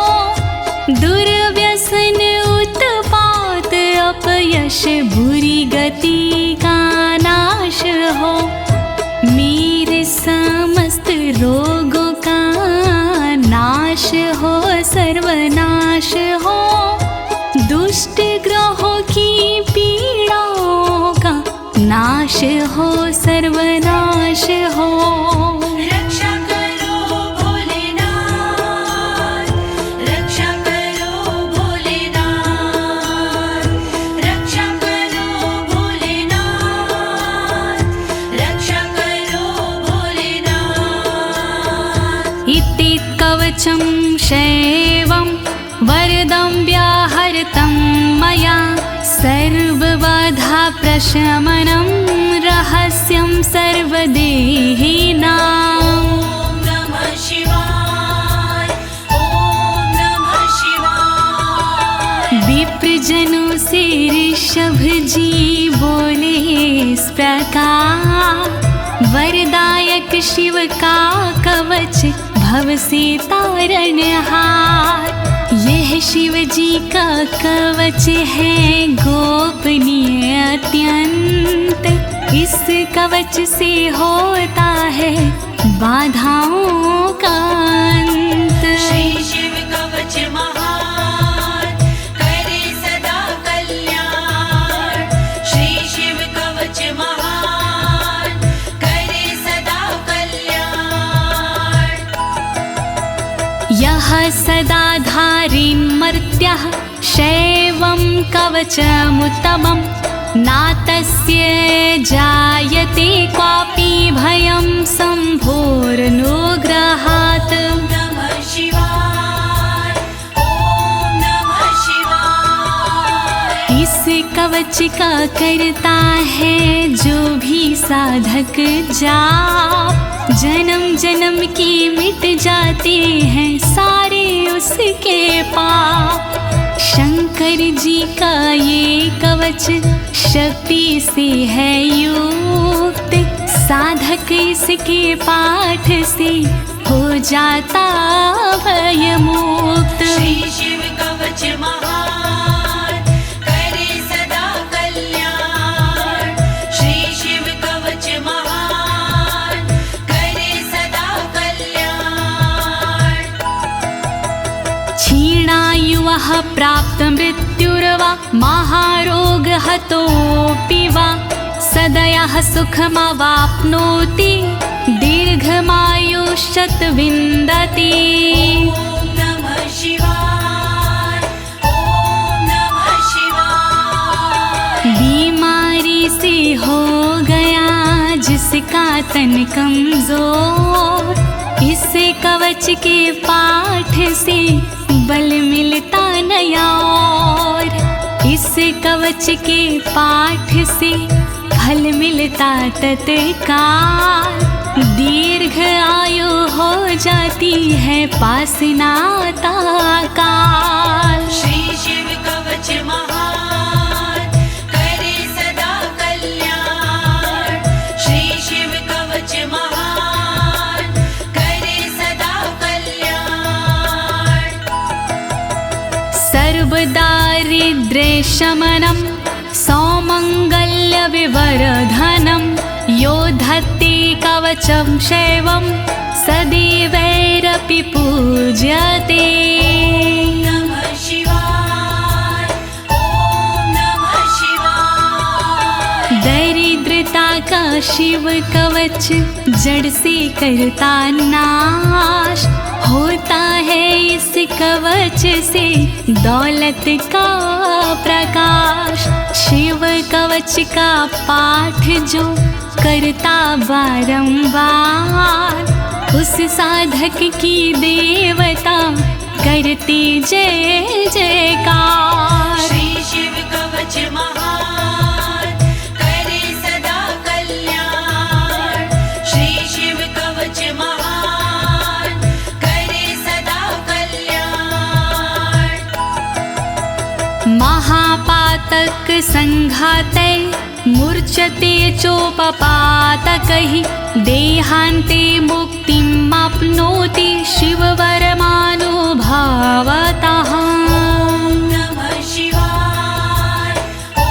Speaker 1: दुर्व्यसन उत्पात अपयश बुरी गति का नाश हो। मेरे समस्त रोगों का नाश हो सर्वनाश हो, दुष्ट ग्रहों की पीड़ाओं का नाश हो सर्वनाश हो।
Speaker 2: रक्षा करो भोलेनाथ, रक्षा करो भोलेनाथ, रक्षा करो भोलेनाथ,
Speaker 1: कवचं शैवं वरदं व्याहृतं मया सर्वबाधा प्रशमनं रहस्यं सर्वदेहिनां।
Speaker 2: नमः शिवाय ॐ नमः शिवाय।
Speaker 1: विप्रजनों से ऋषभ जी बोले इस प्रकार, वरदायक शिव का कवच भव से तारणहार। यह शिव जी का कवच है गोपनीय अत्यंत, इस कवच से होता है बाधाओं का अंत।
Speaker 2: श्री शिव कवच महान करे सदा कल्याण। श्री शिव कवच महान करे सदा कल्याण।
Speaker 1: यः सदा धारिन्मर्त्यः शैवं कवचमुत्तमं, नातस्य जायते क्वापि भयं शम्भोरनुग्रहात्।
Speaker 2: नमः शिवाय ॐ नमः शिवाय।
Speaker 1: इस कवच का करता है जो भी साधक जाप, जन्म जन्म के मिट जाते हैं सारे उसके पाप। शंकर जी का ये कवच शक्ति से है युक्त, साधक इसके पाठ से हो जाता भयमुक्त।
Speaker 2: श्री शिव कवच महान करे सदा कल्याण। श्री शिव कवच महान करे सदा कल्याण।
Speaker 1: क्षीणायुः प्राप्त मृत्युर्वा महारोगहतोऽपि वा, सदयः सुखमवाप्नोति दीर्घमायुष्यत् विन्दति।
Speaker 2: ॐ नमः शिवाय ॐ नमः शिवाय।
Speaker 1: बीमारी से हो गया जिसका तन कमजोर, इस कवच के पाठ से बल मिलता नया और। इस कवच के पाठ से फल मिलता तत्काल, दीर्घ आयु हो जाती है पास नाता काल।
Speaker 2: श्री शिव कवच महान करे सदा कल्याण। श्री शिव कवच महान करे सदा कल्याण।
Speaker 1: सर्वदारिद्र्यशमनं सौमङ्गल्यविवर्धनं, यो धत्ते कवचं शैवं सदैवैरपि पूज्यते।
Speaker 2: नमः शिवाय ॐ नमः शिवाय।
Speaker 1: दरिद्रता का शिव कवच जड़ से करता नाश, होता है इस कवच से दौलत का प्रकाश। शिव कवच का पाठ जो करता बारंबार, उस साधक की देवता करती जय जयकार।
Speaker 2: श्री शिव कवच महान करे सदा कल्याण। श्री शिव कवच महान करे सदा कल्याण।
Speaker 1: महापातक संघाते मूर्छते चोपपातकैः, देहान्ते मुक्तिमाप्नोति शिववरमानुभावतः।
Speaker 2: नमः शिवाय ॐ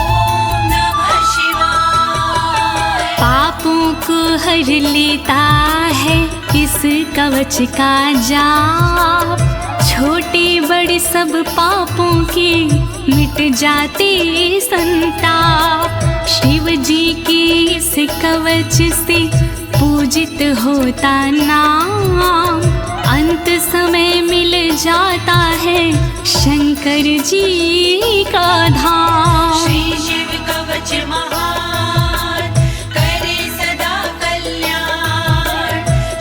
Speaker 2: नमः शिवाय।
Speaker 1: पापों को हर लेता है इस कवच का जाप, छोटे बड़े सब पापों के मिट जाते संताप। शिव जी के इस कवच से पूजित होता नाम, अंत समय मिल जाता है शंकर जी का धाम।
Speaker 2: श्री शिव कवच महान करे सदा कल्याण।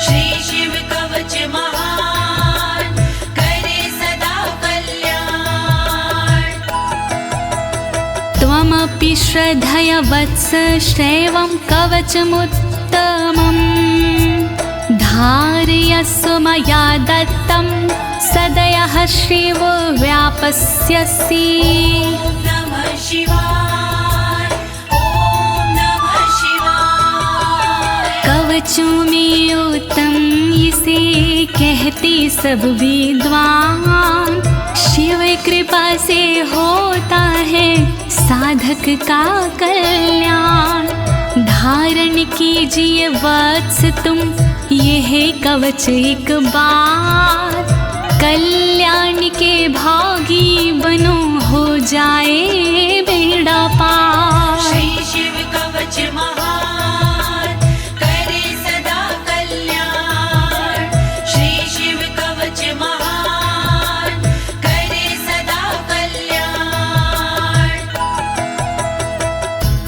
Speaker 2: श्री शिव कवच महान
Speaker 1: श्रद्धया वत्स श्रेवं कवचमुत्तमम् धारयस्व मया दत्तं सदयः श्रीवो व्यापस्यसि।
Speaker 2: नमः शिवाय, ॐ नमः शिवाय।
Speaker 1: कवचों में उत्तम इसे कहते सब विद्वान, शिव कृपा से होता है साधक का कल्याण। धारण कीजिए वत्स तुम यह कवच एक बार, कल्याण के भागी बनो हो जाए बेड़ा पार।
Speaker 2: श्री शिव कवच महान करे सदा कल्याण। श्री शिव कवच महान करे सदा कल्याण।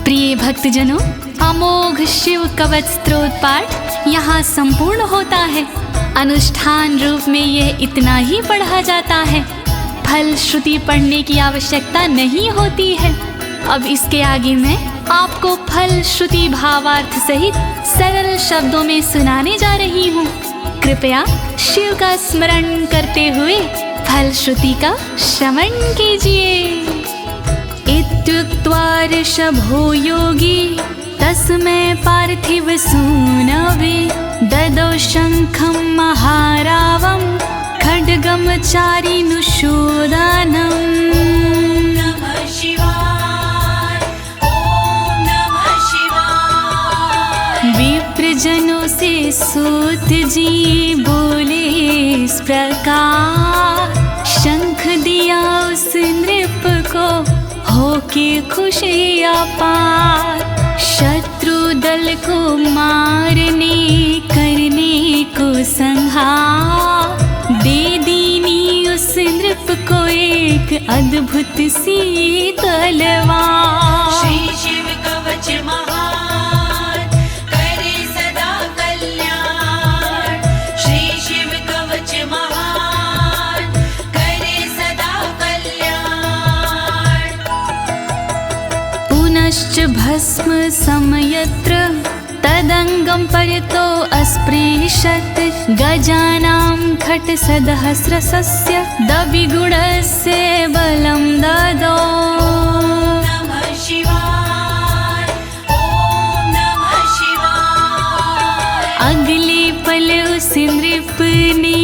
Speaker 1: प्रिय भक्तजनों, अमोघ शिव कवच स्तोत्र पाठ यहाँ संपूर्ण होता है। अनुष्ठान रूप में यह इतना ही पढ़ा जाता है, फल श्रुति पढ़ने की आवश्यकता नहीं होती है। अब इसके आगे मैं आपको फल श्रुति भावार्थ सहित सरल शब्दों में सुनाने जा रही हूँ। कृपया शिव का स्मरण करते हुए फल श्रुति का श्रवण कीजिए। इत्युक्त्वा ऋषभो योगी तस्मै पार्थिव सूनवे ददौ शङ्खं महारावं खड्गं चारिनुशोदानम्।
Speaker 2: नमः शिवाय, ॐ नमः शिवाय।
Speaker 1: विप्रजनों से सूत जी बोले इस प्रकार, शंख दिया उस नृप को होके खुशी अपार। शत्रु दल को मारने करने को संहार, दे दीनी उस नृप को एक अद्भुत सी तलवार।
Speaker 2: श्री शिव कवच महान करे सदा कल्याण। श्री शिव कवच महान करे सदा कल्याण।
Speaker 1: पुनश्च भस्म समयत्र तदंगं परितो अस्पृशत्, गजानां खट्सहस्रस्य दविगुणस्य बलं ददौ।
Speaker 2: नमः शिवाय, ॐ नमः शिवाय।
Speaker 1: अगले पल उस नृप ने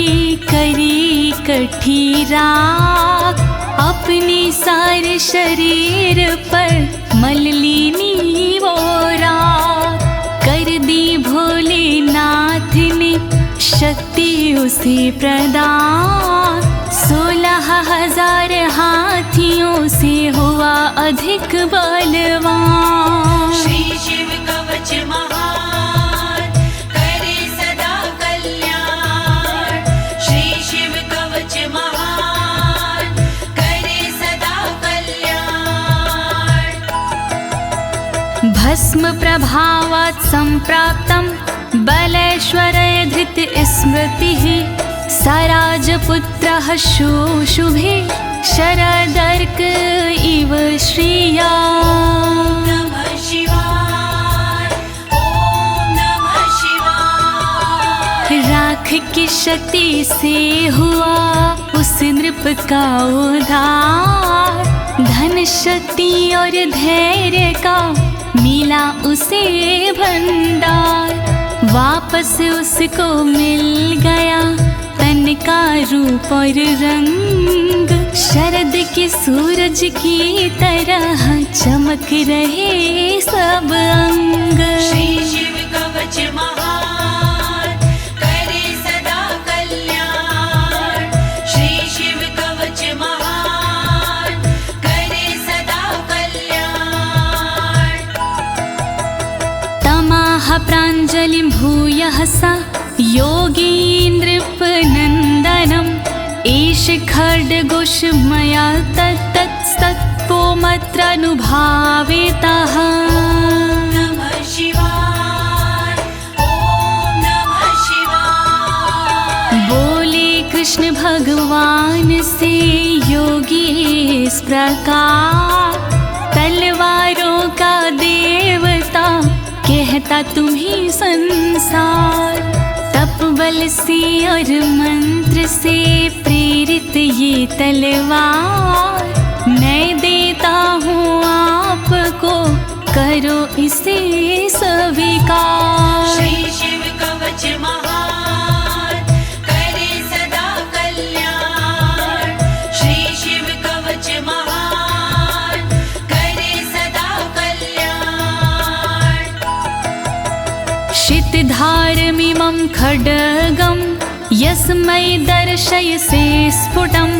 Speaker 1: करी कठी राख, अपने सारे शरीर पर मल ली वो राख। कर दी भोलेनाथ ने शक्ति उसे प्रदान, 16,000 हाथियों से हुआ अधिक बलवान।
Speaker 2: श्री शिव कवच महान करे सदा कल्याण। श्री शिव कवच महान करे सदा कल्याण।
Speaker 1: भस्म प्रभावात् सम्प्राप्तं बलेश्वरे धृत स्मृतिः, सराजपुत्रः शुशुभे शरदर्क इव श्रिया।
Speaker 2: नमः शिवाय, ॐ नमः शिवाय।
Speaker 1: राख की शक्ति से हुआ उस नृप का उद्धार, धन शक्ति और धैर्य का मिला उसे भंडार। वापस उसको मिल गया तन का रूप और रंग, शरद के सूरज की तरह चमक रहे सब अंग।
Speaker 2: श्री शिव कवच महान करे सदा कल्याण। श्री शिव कवच महान करे सदा कल्याण।
Speaker 1: तमाह प्राञ्जलिं भूयः सा योगीन्द्रपनन्दनम्, एष खड्गोष मया तत्तत्पोमत्रानुभावितः।
Speaker 2: नमः शिवाय, ॐ नमः शिवाय।
Speaker 1: बोले कृष्ण भगवान से योगी इस प्रकार, तलवारों देता तुम्हें संसार। तप बल से और मंत्र से प्रेरित ये तलवार, मैं देता हूँ आपको, करो इसे स्वीकार।
Speaker 2: श्री शिव कवच महान, करे सदा कल्याण। श्री शिव कवच महान, करे सदा कल्याण।
Speaker 1: शितधारमिमं खड्गं यस्मै दर्शयसे स्फुटं,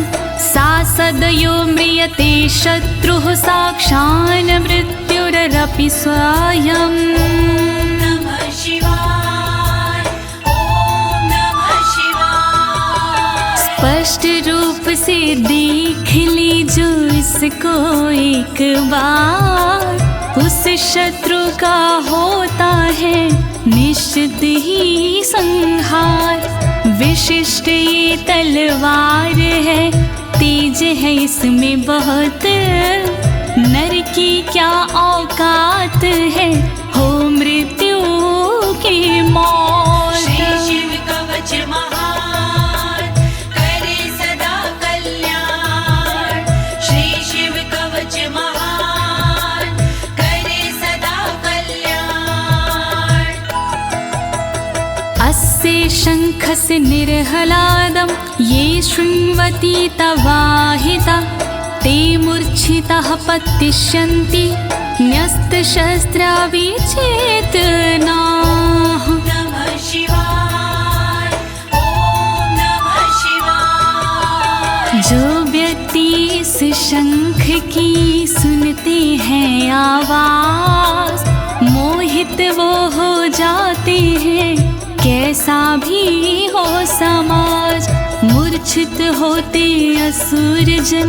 Speaker 1: सा सदयो म्रियते शत्रुः साक्षान् मृत्युरपि स्वयं।
Speaker 2: नमः शिवाय, ओम नमः शिवाय।
Speaker 1: स्पष्ट रूप से देख लीजो इसको एक बार, उस शत्रु का होता है निश्चित ही संहार। विशिष्ट ये तलवार है, तेज है इसमें बहुत, नर की क्या औकात है, हो मृत्यु की मौत।
Speaker 2: श्री शिव कवच महान, करे सदा कल्याण। श्री शिव कवच महान, करे सदा कल्याण।
Speaker 1: अस्य शङ्खस्य निर्हलादं ये शृण्वन्ति तवाहिता, ते मूर्छिताः पतिष्यन्ति न्यस्तशस्त्रा विचेतनाः।
Speaker 2: नमः शिवाय, ओम नमः शिवाय।
Speaker 1: जो व्यक्ति इस शंख की सुनते हैं आवाज, मोहित वो हो जाते हैं, कैसा भी हो समाज। मूर्छित होते असुर जन,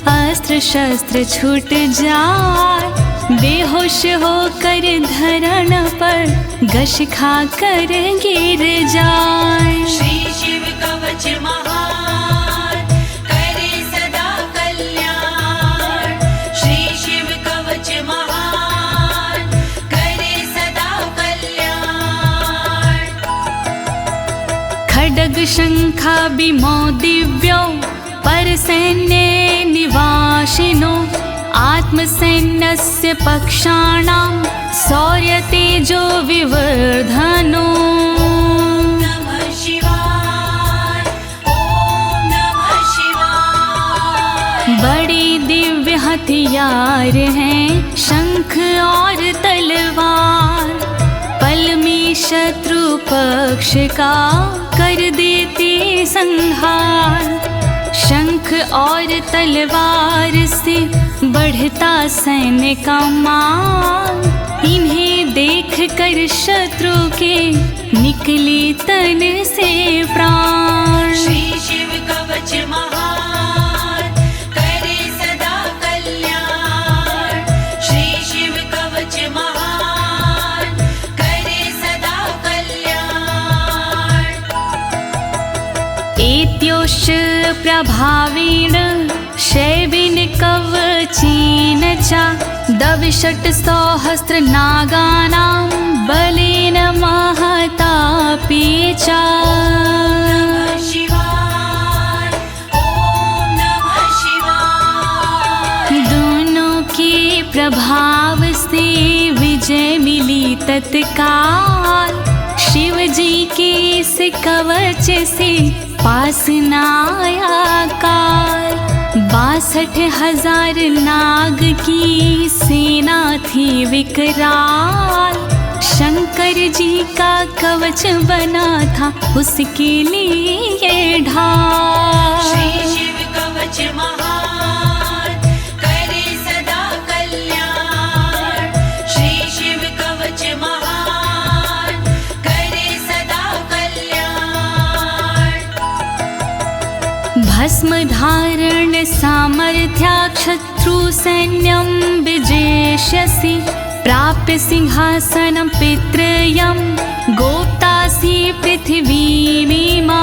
Speaker 1: अस्त्र शस्त्र छूट जाए, बेहोश होकर धरण पर घस खा कर गिर जाए।
Speaker 2: श्री शिव कवच महान, करे सदा कल्याण। श्री शिव कवच महान, करे सदा कल्याण।
Speaker 1: खड्ग शंखाभिमो दिव्यो परसैन्ये निवासिनो, आत्मसैन्यस्य पक्षाणां शौर्यतेजो विवर्धनो।
Speaker 2: नमः शिवाय, ओम नमः शिवाय।
Speaker 1: बड़ी दिव्य हथियार हैं शंख और तलवार, पल में शत्रु पक्ष का कर देते संहार। शंख और तलवार से बढ़ता सैन्य का मान, इन्हें देख कर शत्रु के निकले तन से प्राण।
Speaker 2: श्री शिव कवच महान, करे सदा कल्याण। श्री शिव कवच महान, करे सदा कल्याण।
Speaker 1: एत्योश्च प्रभावेण शैवेन कवचेन च, दविषट् सहस्र नागानां बलेन महतापि च।
Speaker 2: नमः शिवाय, ओम नमः शिवाय।
Speaker 1: दोनों के प्रभाव से विजय मिली तत्काल, शिव जी के इस कवच से पास न आया काल। 62,000 नाग की सेना थी विकराल, शंकर जी का कवच बना था उसके लिए ढाल।
Speaker 2: श्री शिव कवच महान, करे सदा कल्याण। श्री शिव कवच महान, करे सदा कल्याण।
Speaker 1: भस्म धारण सामर्थ्या शत्रु सैन्यं विजेष्यसि, प्राप्य सिंहासनं पितृयं गोप्तासि पृथिवीमिमां।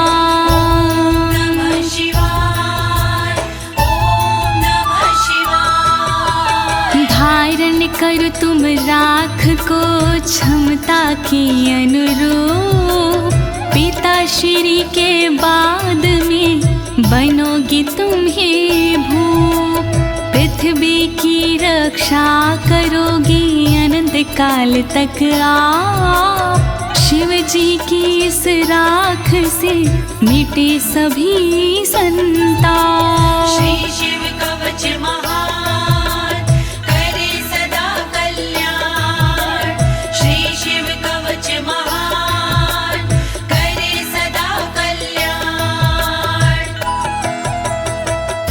Speaker 2: नमः शिवाय, ओम नमः शिवाय।
Speaker 1: धारण कर तुम तुम राख को क्षमता के अनुरूप, पिता श्री के बाद में बनोगी तुम ही भूप। पृथ्वी की रक्षा करोगी अनंत काल तक आप, शिव जी की इस राख से मिटे सभी संताप।
Speaker 2: श्री शिव कवच महान करे सदा कल्याण, श्री शिव कवच महान करे सदा कल्याण।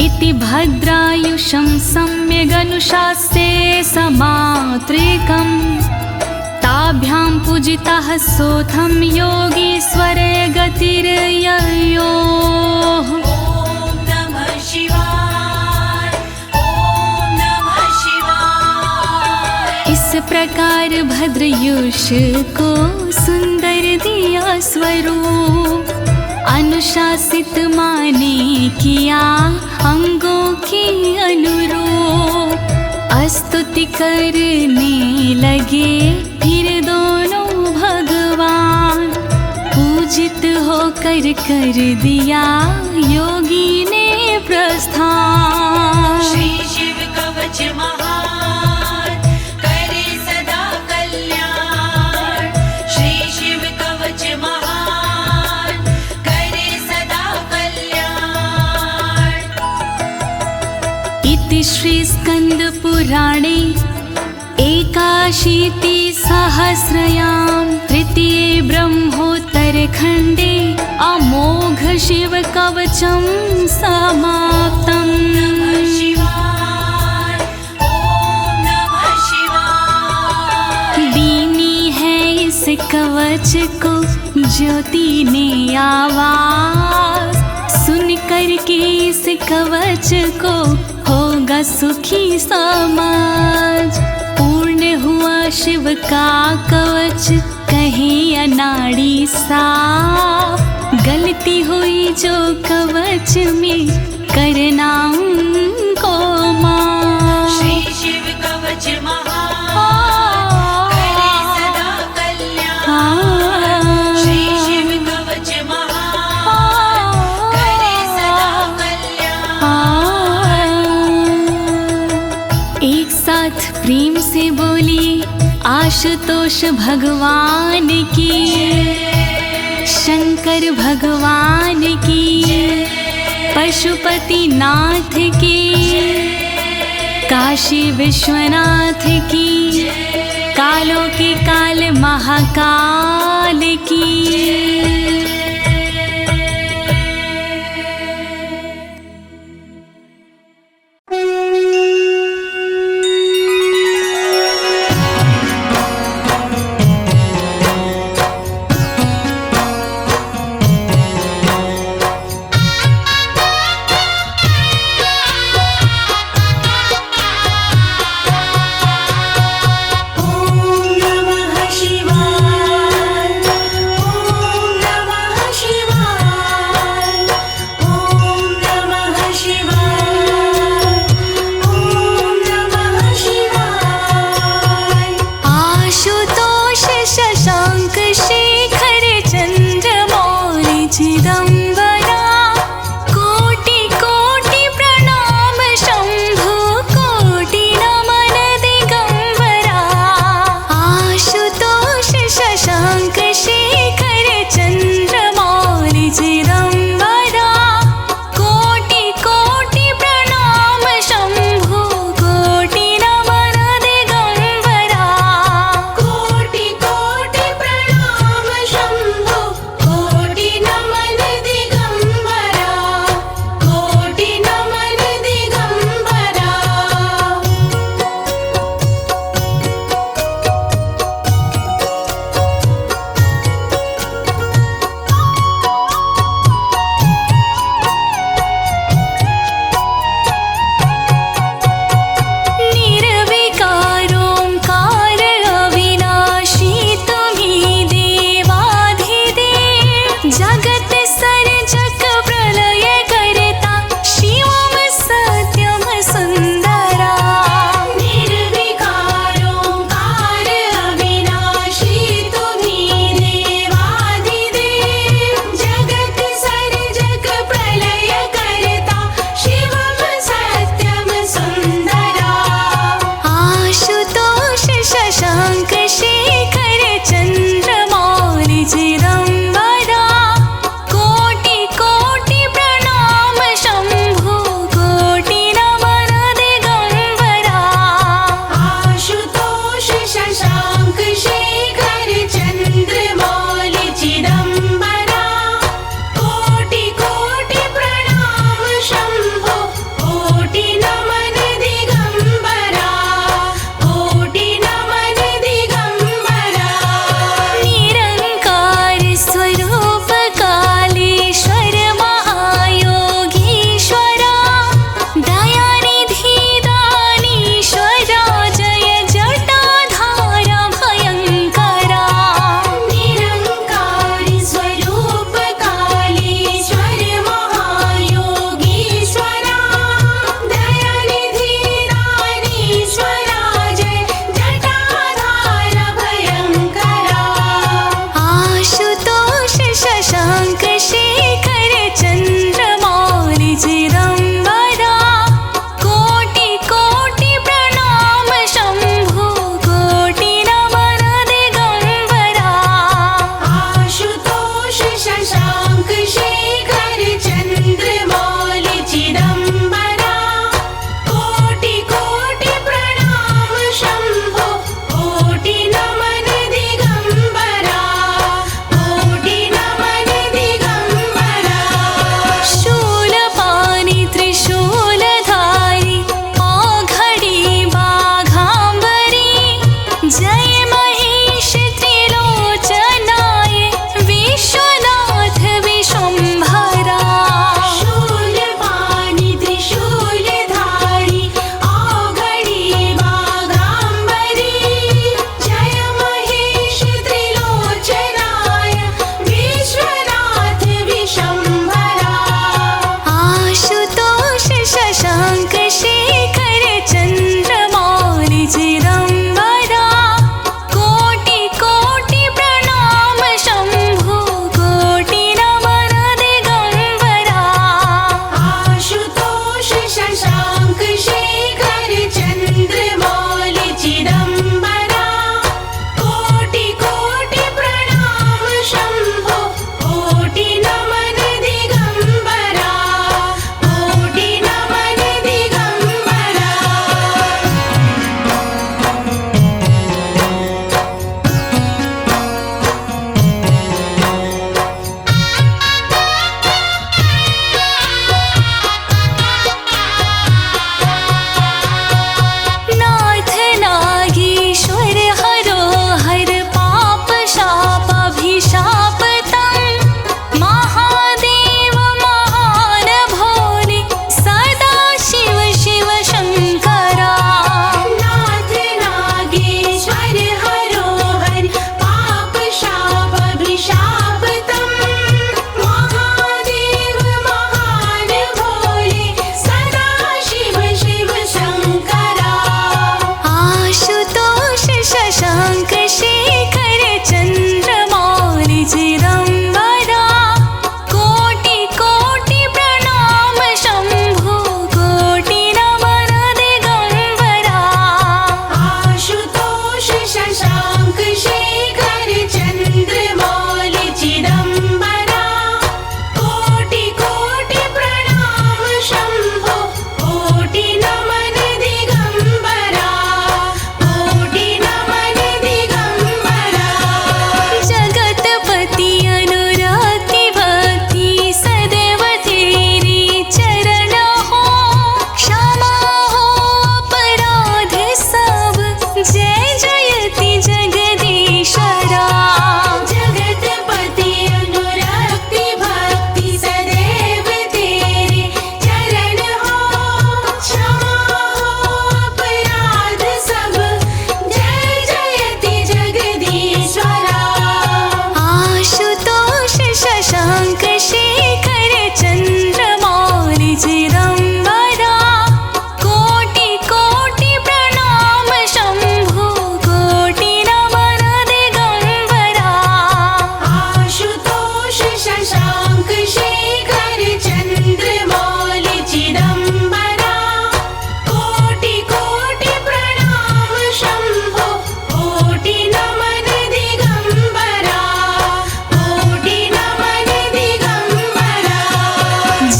Speaker 1: इति भद्रायुषं सम्यगनुशास्ये समात्रिकम्, ताभ्यां पूजितः सोऽथं योगीश्वरे गतिर्ययोः।
Speaker 2: ॐ नमः शिवाय, ॐ नमः शिवाय।
Speaker 1: इस प्रकार भद्रयुष को सुंदर दिया स्वरूप, अनुशासित माने किया अंगों की अनुरूप। स्तुति करने लगे फिर दोनों भगवान, पूजित होकर कर दिया योगी ने प्रस्थान।
Speaker 2: श्री शिव कवच महान करे सदा कल्याण, श्री शिव कवच महान करे सदा कल्याण।
Speaker 1: इति श्री स्कंद पुराणे एकाशीति सहस्रयां तृतीये ब्रह्मोत्तरखण्डे अमोघ शिव कवचं समाप्तम्।
Speaker 2: नमः शिवाय, ॐ नमः शिवाय।
Speaker 1: दीनी है इस कवच को ज्योति ने आवाज, सुन कर के इस कवच को होगा सुखी समाज। पूर्ण हुआ शिव का कवच कहे अनाड़ी साफ, गलती हुई जो कवच में करना उनको माफ।
Speaker 2: श्री शिव कवच महान करे सदा कल्याण, श्री शिव कवच महान करे सदा कल्याण।
Speaker 1: एक साथ प्रेम से बोलिए आशुतोष भगवान की, शंकर भगवान की, पशुपति नाथ की, काशी विश्वनाथ की, कालों के काल महाकाल की।
Speaker 2: ॐ नमः शिवाय, ॐ नमः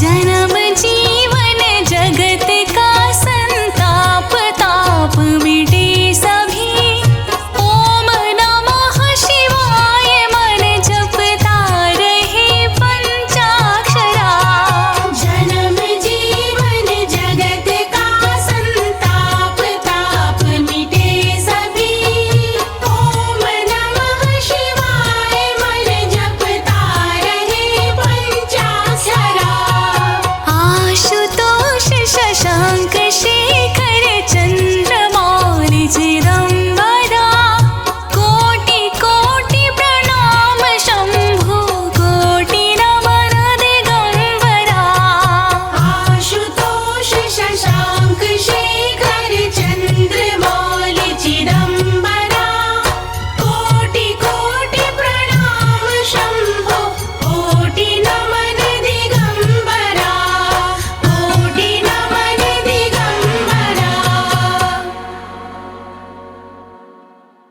Speaker 1: जन